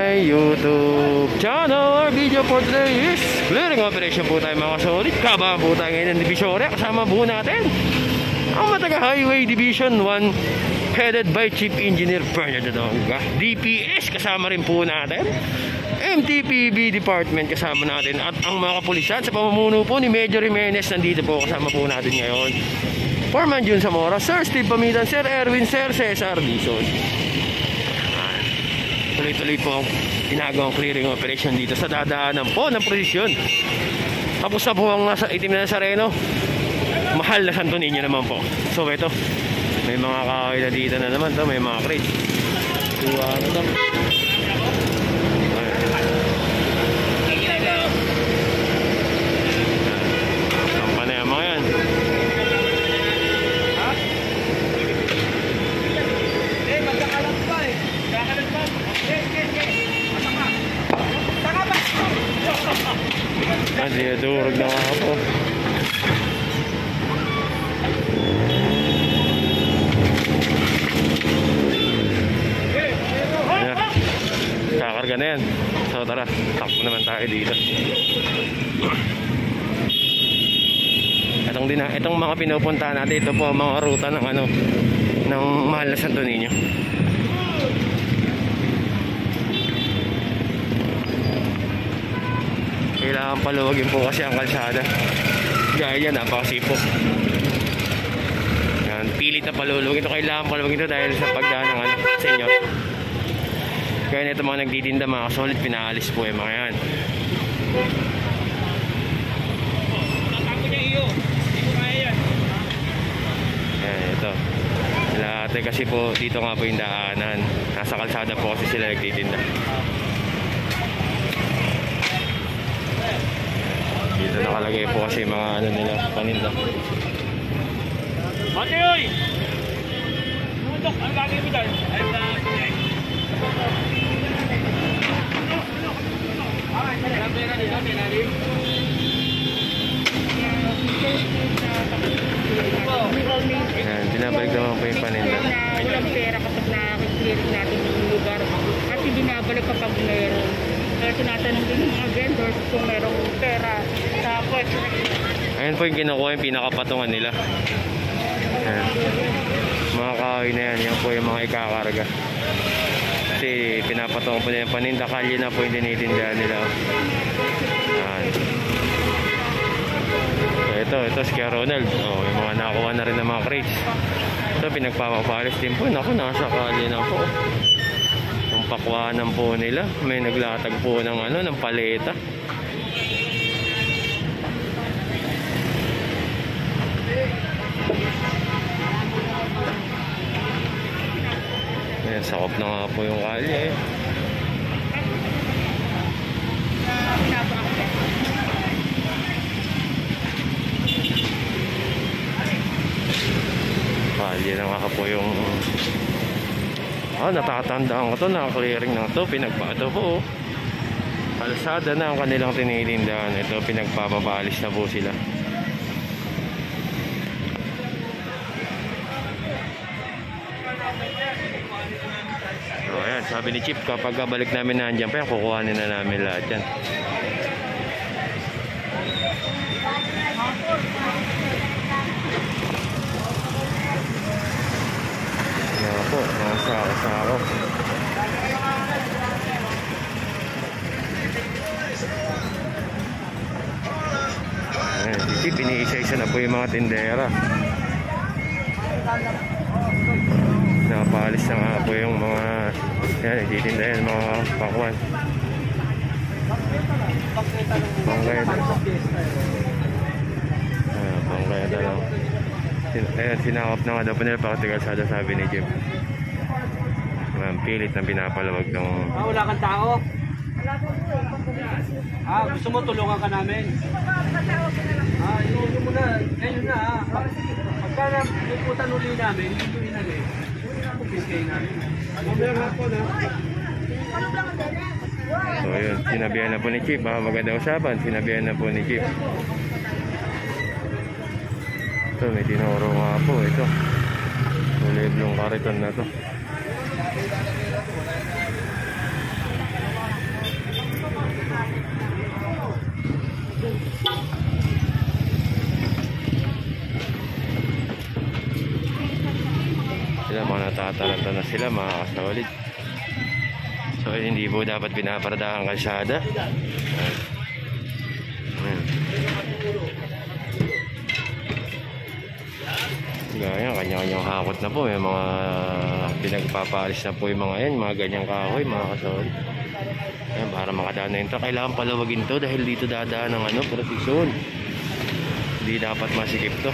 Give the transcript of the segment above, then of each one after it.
my YouTube channel. Our video for today is clearing operation po tayo mga solid. Kabahan po tayo ngayon ng Divisoria. Kasama po natin ang Mataga Highway Division 1 headed by Chief Engineer Bernard Dodonga. DPS kasama rin po natin. MTPB Department kasama natin. At ang mga kapulisan sa pamumuno po ni Major Jimenez nandito po kasama po natin ngayon. Foreman Jun Zamora, Sir Steve Pamitan, Sir Erwin, Sir Cesar Dizon. Tuloy-tuloy po ang ginagawang clearing operation dito sa dadaanan po ng prosesyon. Tapos na po ang nasa itim na Nazareno. Mahal na Santo Niño naman po. So ito, may mga kahoy na dito na naman to, may mga crate. Ano to? Sampa na yan mga yan. Durog na nga po. Kakarga na yan. So tara, takbo naman tayo dito. Itong mga pinupuntahan natin, ito po ang mga ruta ng ng mahal na Santo Niño. Kailangan paluwagin po kasi ang kalsada. Gaya yan, napakasipok. Yan, pilit na paluwagin ito. Kailangan paluwagin ito dahil sa pagdaan ng senyor. Kaya nito mga nagtitinda, mga solid, pinaalis po yung mga yan. Yan, ito. Lahat kasi po, dito nga po yung daanan. Nasa kalsada po kasi sila nagtitinda. Dito nakalagay po kasi mga nila, paninda. Mati oy! Nundok, ano gagawin mo dyan? Ayun na, pinay. Ayan, binabalik naman po yung paninda. Walang pera kapag nakakiclearing natin yung lugar. At binabalik kapag meron. Kaya tinatanong din yung mga vendors kung merong pera sa pwesto. Ayan po yung kinukuha yung pinakapatungan nila. Ayan. Mga kahoy na yan, yan po yung mga ikakarga. Kasi pinapatungan po nila yung paninda. Kalye na po yung tinitindahan nila. Ayan. So, ito si Kuya Ronald. Yung mga nakuha na rin ng mga crates. Ito pinagpapapalis din po. Naku, nasa kalye na po. Pakwanan po nila, may naglatag po ng ng paleta. Ayan, sakop na nga po yung kalye. Kalye na nga po yung natatandaan ko to, naka-clearing na to, pinagpato po. Kalsada na ang kanilang tinitindahan. Ito, pinagpapabalis na po sila. So, ayan, sabi ni Chief, kapag balik namin nandiyan pa yan, kukuhanin na namin lahat yan. Po, mga sako-sako. Ayan, piniisa-isa na po yung mga tindera. Nakapalis na nga po yung mga ititinda yan, mga pakwan. Pangkayada. Pangkayada lang. Ayan, sinakop na nga daw po nila pakatigalsada, sabi ni Jim. Pilit na pinapalawag ng... wala kang tao? Gusto mo tulungan ka namin? Inuulo mo na. Ngayon na pagka napuputan uli namin, hindi rin namin. Piskay namin. So yun, sinabihan na po ni Chief. Maganda usapan, sinabihan na po ni Chief. Ito, may tinuro nga po ito. Liblong kariton na to. Natataranta na sila mga kasolid. So hindi po dapat pinaparadahan ang kalsada. Gaya, kanya-kanyang hakot na po. May mga pinagpapalis na po yung mga yan, mga ganyang kahoy, mga kasolid. Ayan, para makadaan na yun to, kailangan palawagin to dahil dito dadaan ng ano, proteksyon. Hindi dapat masikip to.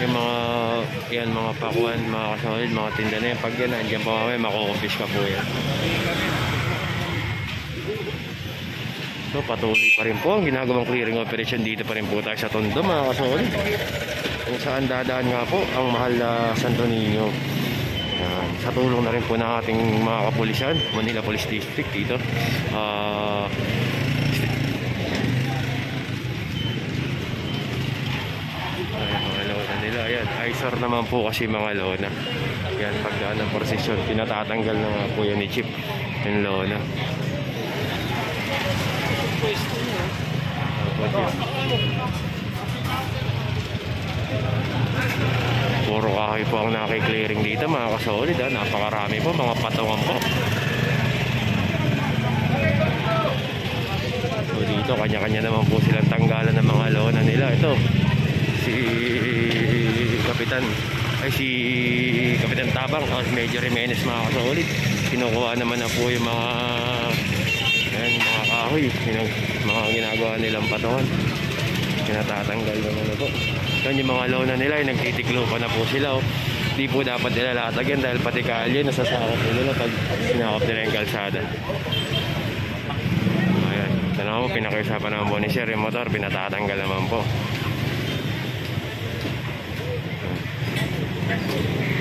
Yung mga yan, mga pakuan, mga kasolid, mga tinda na yan, pag yan nandiyan pa mamaya, makukumpis ka po yan. So patuloy pa rin po ang ginagawang clearing operation dito pa rin po tayo sa Tondo, mga kasolid, kung saan dadaan nga po ang mahal na Santo Niño. Yan, sa tulong na rin po ng ating mga kapulisan, Manila Police District dito. Mga lona nila, yan, ISOR naman po kasi mga lona. Yan, pagdaan ng prosesyon, pinatatanggal na nga po yan ni Chief yung lona. Puro kahoy po ang nakiklearing dito, mga kasolid. Napakarami po, mga patungan po. So dito kanya-kanya naman po silang tanggalan ng mga lona nila. Ito si Kapitan Tabang, Major Jimenez, mga kasolid. Kinukuha naman na po yung mga kahoy, mga ginagawa nilang patungan. Kinatatanggal naman na po. Yan yung mga lona nila, yung nagtitiklo pa na po sila. Di po dapat nilalatag yan dahil pati kalye nasasakop nila pag sinakop nila yung kalsada. Ayan, ito naman po, pinakiusapan naman po ni Sir yung motor, pinatatanggal naman po.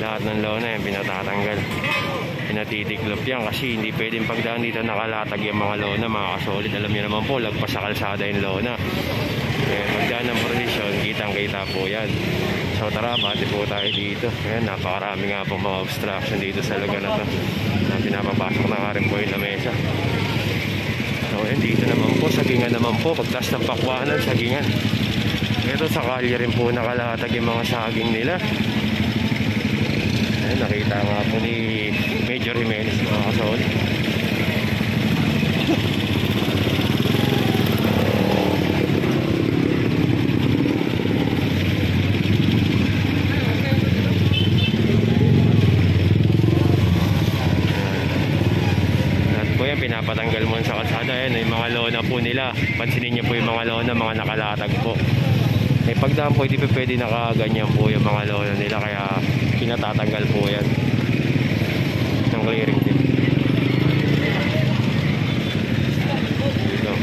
Lahat ng lona yan pinatatanggal, pinatitiklop yan kasi hindi pwedeng pagdaan dito nakalatag yung mga lona, mga kasolid. Alam nyo naman po, lagpas sa kalsada yung lona. Kaya magdaan ng prosesyon, kitang kita po yan. So tara, bati po tayo dito. Ayan, napakarami nga po mga obstruction dito sa lugar na to na pinapapasok na nga rin po yung lamesa. So ayan, dito naman po, sagingan naman po, pagtas ng Pakwanan, sagingan. Ito sa kalye rin po nakalatag yung mga saging nila. Ayan, nakita nga po ni Major Jimenez, mga kasolid. Pinapatanggal mo sa kalsada. Ayan, yung mga lona po nila, pansinin nyo po yung mga lona, mga nakalatag po. Pagdaan po, hindi pa pwede nakaganyan po yung mga lona nila, kaya pinatatanggal po yan ng clearing din. So,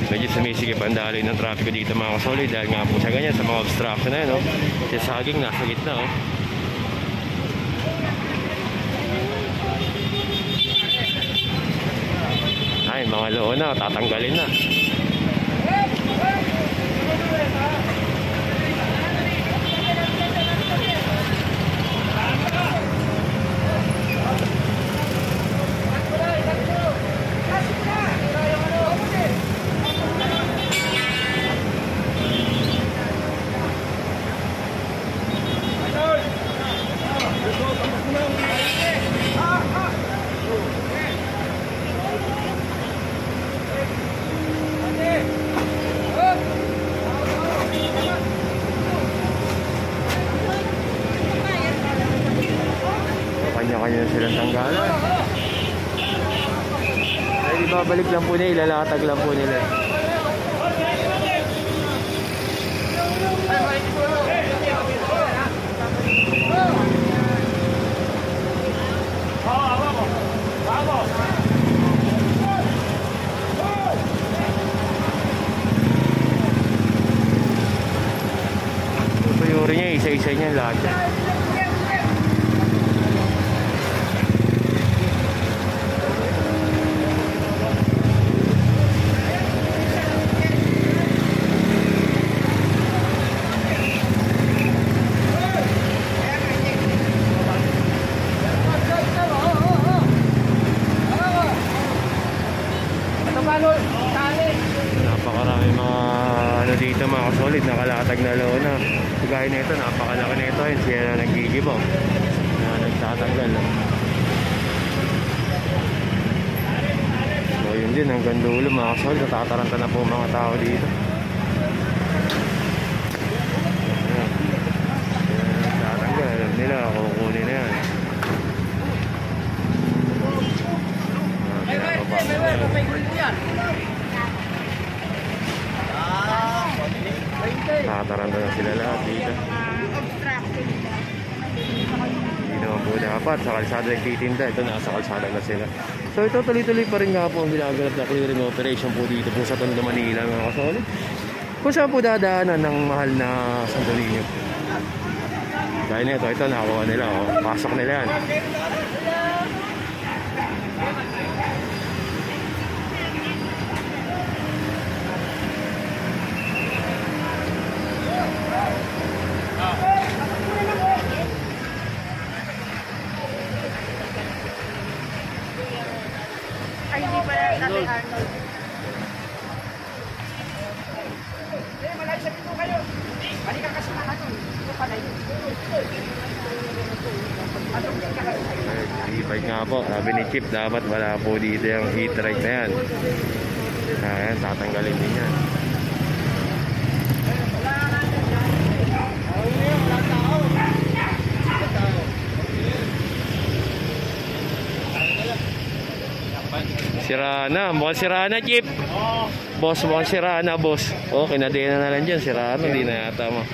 medyo sumisigip ang daloy ng trapiko dito, mga kasolid, dahil nga po sa ganyan, sa mga obstruction na yan, kasi saging nasa gitna. Ay, mga lona, tatanggalin na. Kanya-kanya na silang tanggalan. Ay, ibabalik lang po nila, ilalatag lang po nila. Tuyuri niya, isa-isa niya lahat yan. Napakarami mga dito, mga gaya nito, napakalaki nito. Yun, siya na naggigibaw. Nagtatanggal. So yun din, hanggang dulo mga kasol. Natataranta na po mga tao dito. Nagtatanggal. Alam nila, kukunin na yan. Nakataranta na sila lahat dito. Hindi naman po dapat sa kalsada nagtitinda. Ito nasa kalsada na sila. So ito tuloy-tuloy pa rin nga po ang ginaganap na clearing operation po dito po sa Tondo, Manila mga kasolid. Kung saan po dadaanan ng mahal na Santo Niño. Dahil nito, ito nakakuha nila. Oh. Pasok nila yan. Ay, hindi pala natin Arnold. I-bike nga po, sabi ni Chip, dapat wala po dito yung heat ride na yan. Ayan, tatanggalin din yan. Sira na, mukhang sira na, Chip. Boss, mukhang sira na, boss. Oh, kinadena na lang dyan, sira na, hindi na yata mo.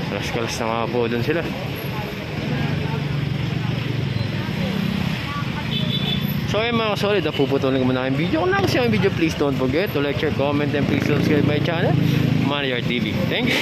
Kalas-kalas na mga po dun sila. So ayun mga solid, napuputulin ko muna ang video. Kung nakasya ang video, please don't forget to like, share, comment, and please subscribe my channel, Manny Art TV. Thank you!